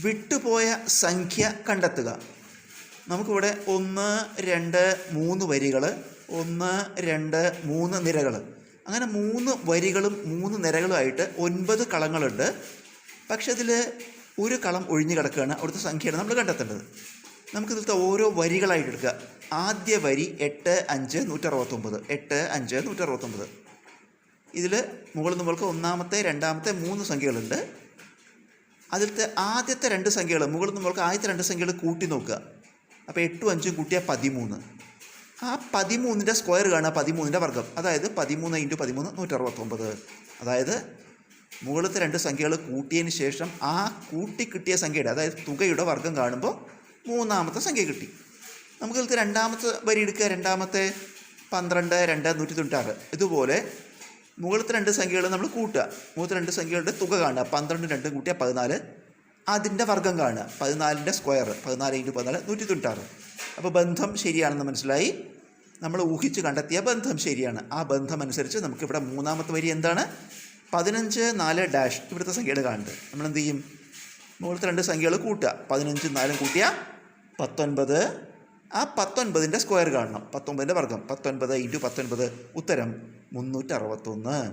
വിട്ടുപോയ സംഖ്യ കണ്ടെത്തുക. നമുക്കിവിടെ 1, 2, 3 വരികൾ, 1, 2, 3 നിരകൾ, അങ്ങനെ 3 വരികളും 3 നിരകളുമായിട്ട് 9 കളങ്ങളുണ്ട്. പക്ഷെ ഇതിൽ ഒരു കളം ഒഴിഞ്ഞു കിടക്കുകയാണ്. അവിടുത്തെ സംഖ്യയാണ് നമ്മൾ കണ്ടെത്തേണ്ടത്. നമുക്കിതിലത്തെ ഓരോ വരികളായിട്ട് എടുക്കുക. ആദ്യ വരി 8, 5, 169, 8, 5, 169. ഇതിൽ മുകളിൽ നമ്മൾക്ക് ഒന്നാമത്തെ, രണ്ടാമത്തെ 3 സംഖ്യകളുണ്ട്. അതിലത്തെ ആദ്യത്തെ 2 സംഖ്യകൾ, മുകളിൽ നമ്മൾക്ക് ആദ്യത്തെ 2 സംഖ്യകൾ കൂട്ടി നോക്കുക. അപ്പോൾ 8ഉം 5ഉം കൂട്ടിയാൽ 13. ആ 13ൻ്റെ സ്ക്വയർ കാണുക, 13ൻ്റെ വർഗ്ഗം. അതായത് 13 × 13 169. അതായത് മുകളിലത്തെ 2 സംഖ്യകൾ കൂട്ടിയതിന് ശേഷം ആ കൂട്ടി കിട്ടിയ സംഖ്യയുടെ, അതായത് തുകയുടെ വർഗ്ഗം കാണുമ്പോൾ മൂന്നാമത്തെ സംഖ്യ കിട്ടി. നമുക്കിതിലത്തെ രണ്ടാമത്തെ വരി എടുക്കുക. രണ്ടാമത്തെ 12, 2, 196. ഇതുപോലെ മുകളിലത്തെ 2 സംഖ്യകൾ നമ്മൾ കൂട്ടുക. മുകളിലത്തെ 2 സംഖ്യകളുടെ തുക കാണുക. 12 2 കൂട്ടിയാൽ 14. അതിൻ്റെ വർഗ്ഗം കാണുക, 14ൻ്റെ സ്ക്വയർ, 14 × 14 196. അപ്പോൾ ബന്ധം ശരിയാണെന്ന് മനസ്സിലായി. നമ്മൾ ഊഹിച്ച് കണ്ടെത്തിയ ബന്ധം ശരിയാണ്. ആ ബന്ധം അനുസരിച്ച് നമുക്കിവിടെ മൂന്നാമത്തെ വരി എന്താണ്? 15 4 ഡാഷ് ഇവിടുത്തെ സംഖ്യകൾ കാണുന്നത്. നമ്മൾ എന്ത് ചെയ്യും? മുകളിലത്തെ 2 സംഖ്യകൾ കൂട്ടുക. 15 4 കൂട്ടിയാൽ 19. ആ 19ൻ്റെ സ്ക്വയർ കാണണം, 19ൻ്റെ വർഗ്ഗം. 19 × 19, ഉത്തരം 361.